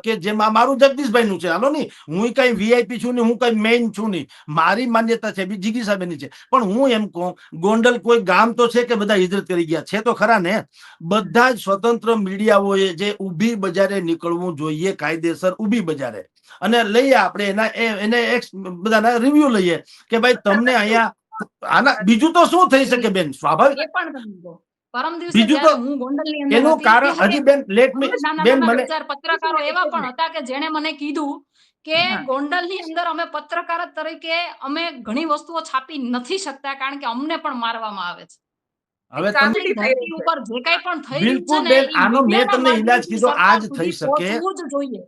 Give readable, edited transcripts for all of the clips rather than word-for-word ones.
કે જેમાં મારું જગદીશભાઈ નું છે, હાલો નહીં, હું કઈ વીઆઈપી છું નહીં, હું કઈ મેઇન છું નહીં, મારી માન્યતા છે જીગીસાબેનની છે. પણ હું એમ કહું, ગોંડલ કોઈ ગામ તો છે કે બધા હિજરત કરી ગયા છે તો ખરા ને? બધા જ સ્વતંત્ર મીડિયાઓએ જે ઊભી બજારે નીકળવું જોઈએ, કાયદેસર ઊભી બજારે, અને લઈએ આપણે એને બધાના રિવ્યુ લઈએ કે ભાઈ તમને અહીંયા આના બીજું તો શું થઈ શકે બેન? સ્વાભાવિક પરમ દિવસે બીજું તો હું ગોંડલની અંદર એનું કારણ હજી બેન લેટ મી બેન મને પત્રકારો એવા પણ હતા કે જેણે મને કીધું કે ગોંડલની અંદર અમે પત્રકાર તરીકે અમે ઘણી વસ્તુઓ છાપી નથી શકતા કારણ કે અમને પણ મારવામાં આવે છે. હવે તમે ધરતી ઉપર જે કઈ પણ થઈ રહ્યું બિલકુલ છે ને, બેન, આનો મેં તમને ઇલાજ કીધો, આજ થઈ શકે. જોઈએ.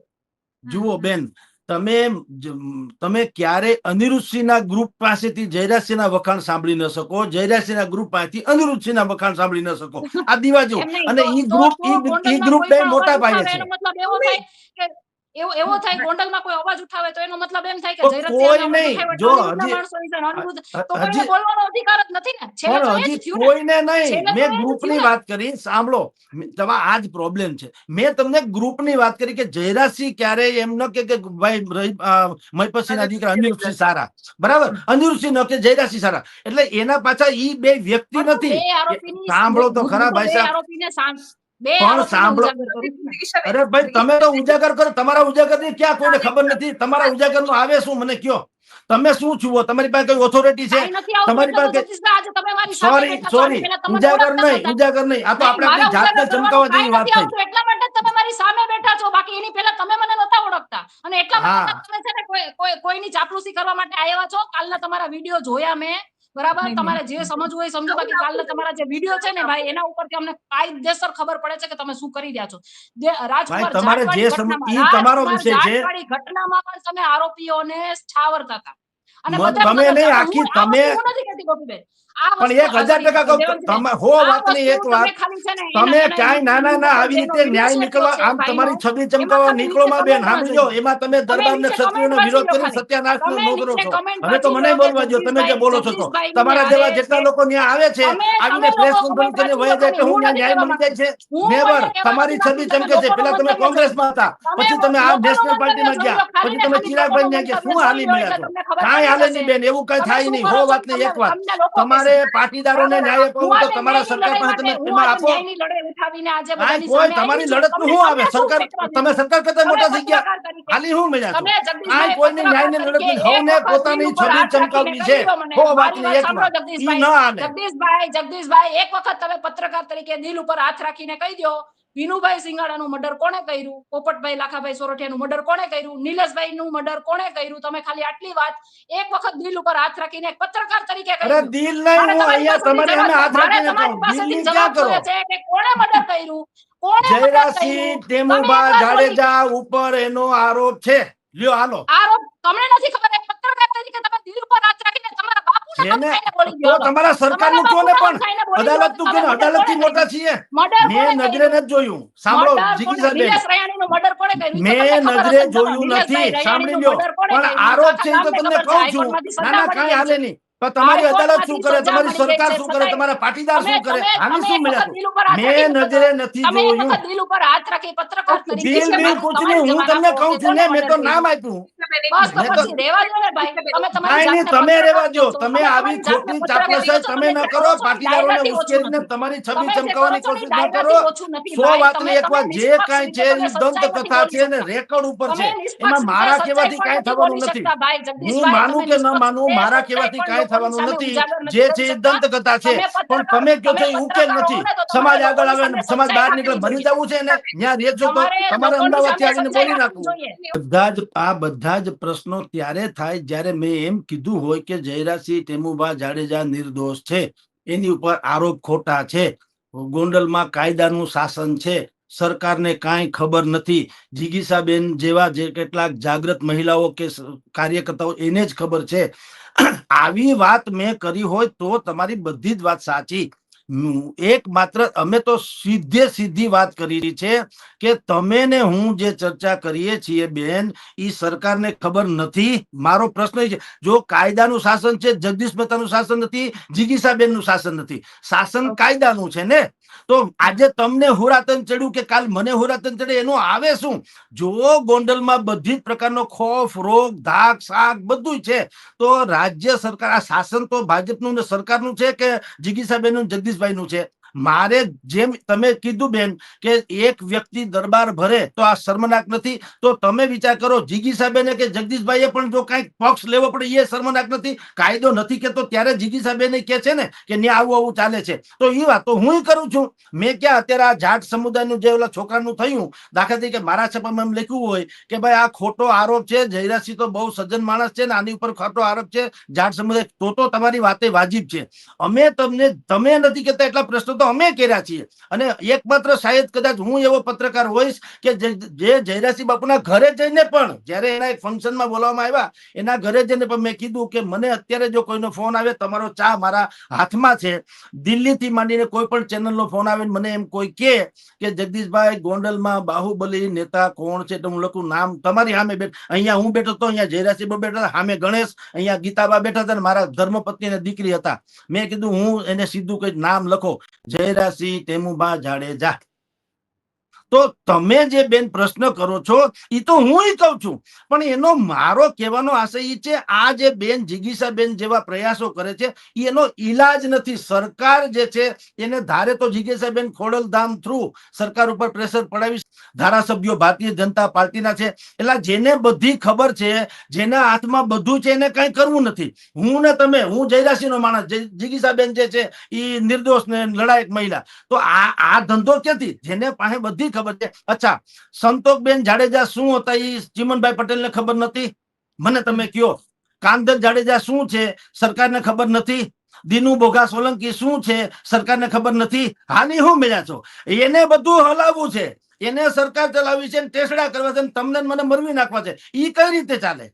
જુઓ બેન, તમે ક્યારે અનિરુદ્ધસિંહના ગ્રુપ પાસેથી જયરાજસિંહના વખાણ સાંભળી ન શકો, જયરાજસિંહના ગ્રુપ પાસેથી અનિરુદ્ધસિંહના વખાણ સાંભળી ન શકો. આ દીવા જેવું. અને ઈ ગ્રુપ બે મોટા પાયે છે. મતલબ એવો થાય કે એવો થાય ગોંડલમાં કોઈ અવાજ ઉઠાવે તો એનો મતલબ એમ થાય કે કોઈ નહીં, જો હજી બોલવાનો અધિકાર જ નથી ને. પણ હજી કોઈને નહીં, મેં ગ્રુપની વાત કરી. સાંભળો, તમારા આ જ પ્રોબ્લેમ છે. મેં તમને ગ્રુપની વાત કરી કે જયરાજસિંહ ક્યારે એમ ન કે ભાઈ મહિપતસિંહના દીકરા અનિરુદ્ધસિંહ સારા, બરાબર, અનિરુદ્ધસિંહ ન કે જયરાજસિંહ સારા, એટલે એના પાછળ ઈ બે વ્યક્તિ નથી. સાંભળો તો ખરા ભાઈ સાહેબ, પણ સાંભળો. અરે ભાઈ, તમે તો ઉજાગર કરો, તમારા ઉજાગર ની ક્યાં કોઈને ખબર નથી. તમારા ઉજાગર નું આવે શું મને કયો? તમે શું છો? તમારી પાસે કઈ ઓથોરિટી છે? તમારી પાસે સોરી ઉજાગર નહીં. આ તો આપણે આપણી જાતને ચમકાવવા જેવી વાત થઈ. એટલા માટે તમે મારી સામે બેઠા છો, બાકી એની પહેલા તમે મને નતા ઓળખતા, અને એટલા માટે તમે છે ને કોઈની ચાપલુસી કરવા માટે આવ્યા છો. કાલના તમારા વિડીયો જોયા મેં, બરાબર? તમારે જે સમજવું હોય સમજો, બાકી કાલના તમારા જે વિડીયો છે ને ભાઈ, એના ઉપરથી અમને કાયદેસર ખબર પડે છે કે તમે શું કરી રહ્યા છો. રાજકુમાર તમારે જે તમારો વિષય છે, ઘટનામાં પણ તમે આરોપીઓને છાવરતા હતા. અને તમે નહીં, આખી તમે પણ 1000% કહું, તમે હો વાતની એક વાત, તમે ક્યાંય નાના આવી રીતે ન્યાય નીકળવા, આમ તમારી છબી ચમકાવવા નીકળોમાં બેન, સાંભળજો, એમાં તમે દરબારને ક્ષત્રિયોનો વિરોધ કરી સત્યાનાશ નો કરો છો. હવે તો મને બોલવા દો, તમે જે બોલો છો તો. તમારા જેવા જેટલા લોકો ત્યાં આવે છે, આવીને પ્રેસ કોન્ફરન્સ કરીને વહી જાય કે હું ત્યાં ન્યાય મળી જાય છે, નેવર. તમારી છબી ચમકે છે. પેલા તમે કોંગ્રેસમાં હતા, પછી તમે આ નેશનલ પાર્ટીમાં ગયા, પછી તમે ચિરાગભાઈ ત્યાં ગયા. શું હાલી મળ્યા છો? કાંઈ હાલે નહીં બેન, એવું કઈ થાય નહીં. હો વાત ની એક વાત, તમારે પાટીદારોને ન્યાય અપાવવું તો તમારા સરકાર પાસે તમે એમાં આપો. કોઈ તમારી લડત નું શું આવે? સરકાર, તમે સરકાર કરતા મોટા થઈ ગયા, ખાલી શું મળ્યા છો? કાંઈ કોઈની ન્યાયની લડત નહીં. હવને પોતાની છબી ચમકાવવી છે. હો વાતની એક વાત, ઈ ન હાલે. જગદીશભાઈ, એક વખત તમે પત્રકાર તરીકે દિલ ઉપર હાથ રાખીને કહી દો, વિનુભાઈ સિંગાડાનું મર્ડર કોણે કર્યું? પોપટભાઈ લાખાભાઈ સોરઠિયાનું મર્ડર કોણે કર્યું? નિલેશભાઈ નું મર્ડર કોણે કર્યું? તમે ખાલી આટલી વાત એક વખત દિલ ઉપર હાથ રાખીને પત્રકાર તરીકે કહી દો. અરે દિલ નહીં, હું અહીંયા તમારી સામે હાથ રાખીને કહું, દિલની ક્યાં કરો? કોણે મર્ડર કર્યું? જયરાજસિંહ ટેમુભા જાડેજા ઉપર એનો આરોપ છે. લ્યો હાલો, આરોપ તમને નથી ખબર? એક પત્રકાર તરીકે તમે દિલ ઉપર હાથ રાખીને તમારા તો તમારા સરકારનું કયો ને, પણ અદાલતનું કયો ને, અદાલતથી મોટા છીએ. મેં નજરે નથી જોયું. સાંભળો જીગીસાબેન, મેં નજરે જોયું નથી, સાંભળી લ્યો. પણ આરોપ છે તો તમને કહું છું. ના કાંઈ હાલે નહીં. પણ તમારી અદાલત શું કરે, તમારી સરકાર શું કરે, તમારા પાટીદાર શું કરે, આની શું મળ્યા? મેં નજરે નથી જોયું. દિલ ઉપર હાથ રાખી પત્રકાર તરીકે દિલ પૂછ નહીં, હું તમને કહું છું ને, મેં તો નામ આપ્યું. તમે રેવા દો. તમે આવી ખોટી ચાપલુસાઈ તમે ન કરો. પાટીદારોને ઉશ્કેરીને તમારી છબી ચમકાવવાની કોશિશ ન કરો. 100 વાતની એક વાત, જે કાંઈ છે એ દંત કથા છે ને રેકોર્ડ ઉપર છે. એમાં મારા કહેવાથી કાંઈ થવાનું નથી. હું માનું કે ન માનું, મારા કહેવાથી કાંઈ થવાનું નથી. જે છે એ દંત કથા છે. પણ તમે કહો છો એ ઉકેલ નથી. સમાજ આગળ આવે, સમાજ બહાર નીકળે, મરી જવું છે ને, ત્યાં રહેજો તો તમારે અમદાવાદથી આવીને બોલી નાખવું. બધા જ પ્રશ્નો ત્યારે થાય જ્યારે મેં એમ કીધું હોય કે જયરાજસિંહ ટેમુભા જાડેજા નિર્દોષ છે, એની ઉપર આરોપ ખોટા છે, ગોંડલમાં કાયદાનું શાસન છે, સરકારને કાંઈ ખબર નથી. જીગીસાબેન જેવા જે કેટલાક જાગૃત મહિલાઓ કે કાર્યકર્તાઓ એને જ ખબર છે. આવી વાત મેં કરી હોય તો તમારી બધી જ વાત સાચી. એક માત્ર અમે તો સીધી વાત કરી છે કે તમે ને હું જે ચર્ચા કરીએ છીએ બેન, એ સરકારને ખબર નથી. મારો પ્રશ્ન એ છે, જો કાયદાનું શાસન છે, જગદીશ મહેતાનું શાસન નથી, જિગીસાબેન નું શાસન નથી, શાસન કાયદાનું છે ને. તો આજે તમને હુરાતન ચડ્યું કે કાલ મને હુરાતન ચડે એનું આવે શું? જો ગોંડલમાં બધી જ પ્રકારનો ખોફ, રોગ, ધાક, શાક બધું છે, તો રાજ્ય સરકાર, આ શાસન તો ભાજપનું ને સરકારનું છે કે જિગીસાબેન નું, જગદીશભાઈ નું છે? મારે જેમ તમે કીધું બેન કે એક વ્યક્તિ દરબાર ભરે તો આ શર્મનાક નથી, તો તમે વિચાર કરો જિગીસાબેને કે જગદીશભાઈએ પણ જો કઈક પક્ષ લેવો પડે એ શર્મનાક નથી? કાયદો નથી કેતો ત્યારે જિગીસાબેન કે છે ને કે ન્યા આવું ચાલે છે. તો એ વાત તો હું કરું છું. મેં ક્યાં અત્યારે આ જાટ સમુદાયનું જે ઓલા છોકરાનું થયું, દાખલા તરીકે મારા છાપામાં એમ લખ્યું હોય કે ભાઈ આ ખોટો આરોપ છે, જયરાજસિંહ તો બહુ સજ્જન માણસ છે ને આની ઉપર ખોટો આરોપ છે જાટ સમુદાય, તો તમારી વાતે વાજીબ છે. અમે તમે નથી કહેતા એટલા પ્રશ્નો તો અમે કર્યા છીએ. અને એકમાત્ર શાયદ કદાચ હું એવો પત્રકાર હોઈશ કે જે જયરાજસિંહ બાપુના ઘરે જઈને પણ, જયારે એના એક ફંક્શનમાં બોલાવવામાં આવ્યા, એના ઘરે જઈને પણ મેં કીધું કે મને અત્યારે જો કોઈનો ફોન આવે, તમારો ચા મારા હાથમાં છે, દિલ્હી થી માંડીને કોઈ પણ ચેનલ નો ફોન આવે મને એમ કોઈ કે જગદીશભાઈ ગોંડલમાં બાહુબલી નેતા કોણ છે, તો હું લખું નામ તમારી સામે અહીંયા હું બેઠો હતો, અહીંયા જયરાજસિંહ બેઠા હતા, સામે ગણેશ, અહીંયા ગીતાબા બેઠા હતા, મારા ધર્મપત્ની અને દીકરી હતા. મેં કીધું હું એને સીધું કઈ નામ લખો, જયરાજસિંહ ટેમુબા જાડેજા. તો તમે જે બેન પ્રશ્ન કરો છો એ તો હું કહું છું, પણ એનો મારો કહેવાનો આશય એ છે, આ જે બેન જિગીસાબેન જેવા પ્રયાસો કરે છે એનો ઈલાજ નથી. સરકાર જે છે એને ધારે તો જિગીસાબેન ખોડલધામ થ્રુ સરકાર ઉપર પ્રેશર પડાવી, ધારાસભ્યો ભારતીય જનતા પાર્ટીના છે, એટલે જેને બધી ખબર છે, જેના હાથમાં બધું છે, એને કઈ કરવું નથી. હું ને તમે, હું જયરાજસિંહ નો માણસ, જિગીસાબેન જે છે એ નિર્દોષ ને લડાયક મહિલા, તો આ ધંધો ક્યાંથી? જેને પાસે બધી ખબર છે. અચ્છા, સંતોષબેન જાડેજા શું હતા એ ચીમનભાઈ પટેલ ને ખબર નથી? મને તમે કયો. કાંધર જાડેજા શું છે સરકારને ખબર નથી? દીનુ બોઘા સોલંકી શું છે સરકારને ખબર નથી? હાલી હું મળ્યા છો, એને બધું હલાવવું છે, એને સરકાર ચલાવી છે, ટેસડા કરવા છે, તમને મને મરવી નાખવા છે. ઈ કઈ રીતે ચાલે?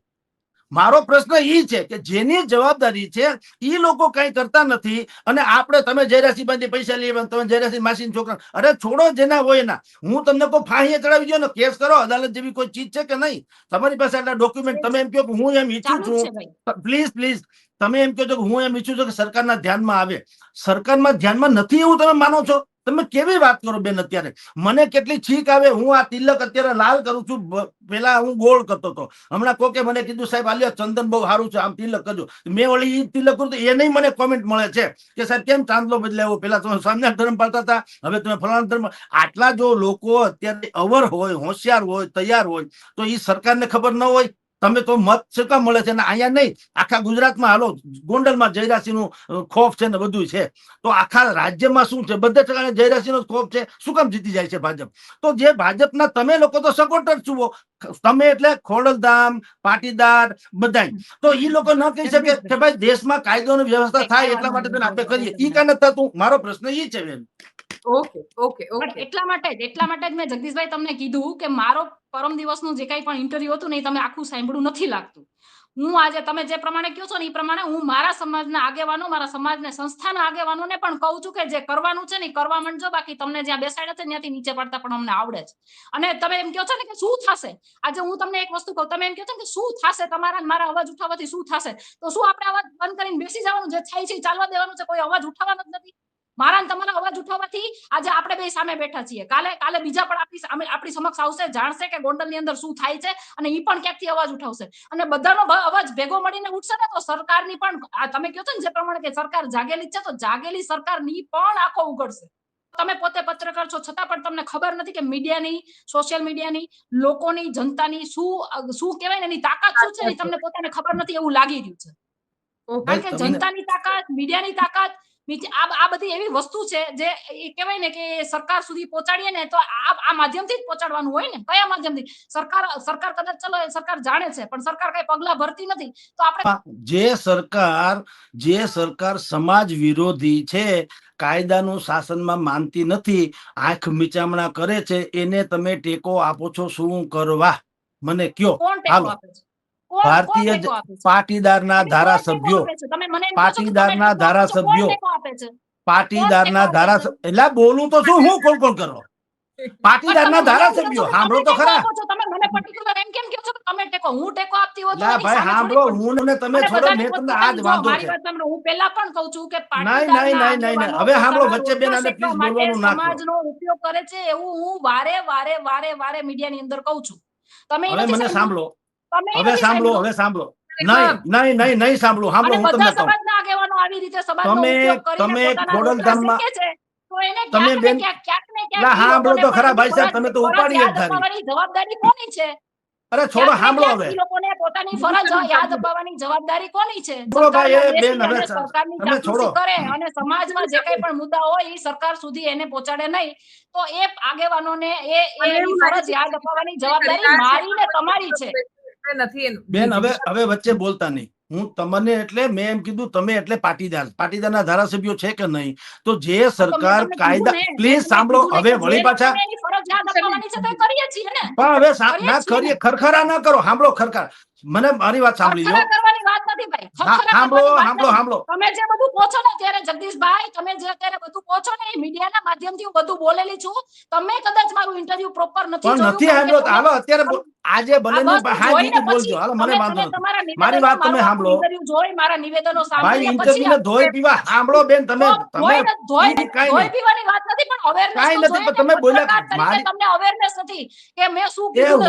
મારો પ્રશ્ન એ છે કે જેની જવાબદારી છે એ લોકો કઈ કરતા નથી, અને આપણે તમે જયરાજસિંહ માંથી પૈસા લઈએ, તમે જયરાજસિંહ માસી છોકરા, અરે છોડો જેના હોય એના. હું તમને કોઈ ફાંસીએ ચડાવી દો ને, કેસ કરો, અદાલત જેવી કોઈ ચીજ છે કે નહીં? તમારી પાસે આટલા ડોક્યુમેન્ટ, તમે એમ કહો કે હું એમ ઈચ્છું છું, પ્લીઝ તમે એમ કહો છો કે હું એમ ઈચ્છું છું કે સરકારના ધ્યાનમાં આવે. સરકારમાં ધ્યાનમાં નથી એવું તમે માનો છો? તમે કેવી વાત કરો બેન? અત્યારે મને કેટલી છીક આવે. હું આ તિલક અત્યારે લાલ કરું છું, પેલા હું ગોળ કરતો હતો. હમણાં કોકે મને કીધું સાહેબ આલ્યો ચંદન બહુ સારું છે, આમ તિલક કરજો. મેં ઓલી તિલક કરું તો એને મને કોમેન્ટ મળે છે કે સાહેબ કેમ ચાંદલો બદલાયો, પેલા તમે સ્વામિનારાયણ ધર્મ પાળતા હતા, હવે તમે ફલાણા ધર્મ. આટલા જો લોકો અત્યારે અવર હોય, હોશિયાર હોય, તૈયાર હોય, તો એ સરકારને ખબર ન હોય? તમે તો મત શું કામ મળે છે? અને અહીંયા નહીં, આખા ગુજરાતમાં હાલો, ગોંડલમાં જયરાજસિંહ નું ખોફ છે ને બધું છે, તો આખા રાજ્યમાં શું છે? બધા ઠેકાણે જયરાજસિંહ નો ખોફ છે. શું કામ જીતી જાય છે ભાજપ? તો જે ભાજપના તમે લોકો તો સપોર્ટર છો, તમે એટલે ખોડલધામ, પાટીદાર બધા, તો એ લોકો ન કહી શકે કે ભાઈ દેશમાં કાયદોની વ્યવસ્થા થાય એટલા માટે આપણે કરીએ? ઈ કાન થતું. મારો પ્રશ્ન એ છે બેન. ઓકે. એટલા માટે જ મેં જગદીશભાઈ તમને કીધું કે મારો પરમ દિવસનું જે કઈ પણ ઇન્ટરવ્યુ હતું ને તમે આખું સાંભળ્યું નથી લાગતું. હું આજે તમે જે પ્રમાણે કહો છો ને એ પ્રમાણે હું મારા સમાજના આગેવાનો, મારા સમાજના સંસ્થાના આગેવાનોને પણ કહું છું કે જે કરવાનું છે ને કરવા માંડજો, બાકી તમને જ્યાં બેસાડ્યા છે ત્યાંથી નીચે પડતા પણ અમને આવડે છે. અને તમે એમ કહો છો ને કે શું થશે, આજે હું તમને એક વસ્તુ કહું, તમે એમ કહો છો કે શું થશે તમારા મારા અવાજ ઉઠાવવાથી શું થશે, તો શું આપણે અવાજ બંધ કરીને બેસી જવાનું? જે થાય છે ચાલવા દેવાનું છે, કોઈ અવાજ ઉઠાવવાનો જ નથી. મારા ને તમારા અવાજ ઉઠાવવાથી આજે આપણે બે સામે બેઠા છીએ, કાલે બીજા પણ આપણી સમક્ષ આવશે, જાણશે કે ગોંડલ ની અંદર શું થાય છે, અને ઈ પણ ક્યાંકથી અવાજ ઉઠાવશે. અને બધાનો અવાજ ભેગો મળીને ઉઠશે ને તો સરકારની પણ, તમે કહો છો ને જે પ્રમાણે કે સરકાર જાગેલી છે, તો જાગેલી સરકારની પણ આંખો ઉઘડશે. તમે પોતે પત્રકાર છો છતાં પણ તમને ખબર નથી કે મીડિયાની, સોશિયલ મીડિયાની, લોકોની, જનતાની શું કહેવાય ને એની તાકાત શું છે, તમને પોતાને ખબર નથી એવું લાગી રહ્યું છે. કારણ કે જનતાની તાકાત, મીડિયાની તાકાત, આ બધી એવી વસ્તુ છે જે કહેવાય ને કે સરકાર સુધી પહોંચાડીએ ને તો આ માધ્યમથી જ પહોંચાડવાનું હોય ને. કયા માધ્યમથી? સરકાર કદાચ ચલો સરકાર જાણે છે, પણ સરકાર કઈ પગલા ભરતી નથી. તો આપણે જે સરકાર સમાજ વિરોધી છે, કાયદાનું શાસનમાં માનતી નથી, આંખ મીચામણા કરે છે, એને તમે ટેકો આપો છો શું કરવા? મને કયો. હાલો, ભારતીય પાટીદારના ધારાસભ્યો, પાટીદારના ધારાસભ્ય એટલે બોલું તો શું હું કોણ કરો પાટીદારના ધારાસભ્યો સાંભળો તો ખરા. તમે મને પર્ટિક્યુલર એમ કેમ કહો છો કે તમે ટેકો હું ટેકો આપતી હોત ના ભાઈ સાંભળો હું ને તમે છોડો મેં તમને આ જ વાંધો છે. હું પહેલા પણ કહું છું કે નહીં હવે સાંભળો વચ્ચે બેન આને પ્લીઝ બોલવાનું ના કરો. સમાજનો ઉપયોગ કરે છે એવું હું વારે મીડિયાની અંદર કહું છું. તમે હવે મને સાંભળો હવે સાંભળો નહીં સાંભળો હું તમને કહું સમાજના આગેવાનો આવી રીતે સમાજનો ઉપયોગ કરીને તમે ખોડલધામમાં તો એને તમે બેન સાંભળો તો ખરા ભાઈ સાહેબ તમે તો ઉપાડી જ ધારી. જવાબદારી કોની છે? અરે છોડો સાંભળો હવે લોકોને પોતાની ફરજ યાદ અપાવવાની જવાબદારી કોની છે? બોલો ભાઈ એ બેન હવે સરકારની તમે છોડો ચાપલૂસી કરે અને સમાજમાં જે કઈ પણ મુદ્દા હોય એ સરકાર સુધી એને પહોંચાડે નહીં તો એ આગેવાનોને એની ફરજ યાદ અપાવવાની જવાબદારી મારી ને તમારી છે. બેન હવે વચ્ચે બોલતા નહીં. હું તમને એટલે મેં એમ કીધું તમે એટલે પાટીદારના ધારાસભ્યો છે કે નહીં તો જે સરકાર કાયદા પ્લીઝ સાંભળો હવે વળી પાછા પણ હવે ના કરીએ ખરખરા ના કરો. સાંભળો ખરખરા મને મારી વાત સાંભળી લો. સાંભળો તમે જે બધું કહો છો ને ત્યારે જગદીશભાઈ તમે જે અત્યારે બધું કહો છો ને એ મીડિયાના માધ્યમથી હું બધું બોલેલી છું. તમે કદાચ મારું ઇન્ટરવ્યુ પ્રોપર નથી સાંભળ્યો. હાલો અત્યારે આજે ભલે બોલજો. હાલો મને વાંધો નથી. મારી વાત તમે સાંભળો. જોઈ મારા નિવેદનો ભાઈ ઇન્ટરવ્યુ ને ધોઈ પીવા સાંભળો બેન તમે ધોઈ પીવાની વાત નથી પણ અવેરનેસ કાઈ નથી તમે બોલ્યા તમને અવેરનેસ નથી કે મેં શું કીધું.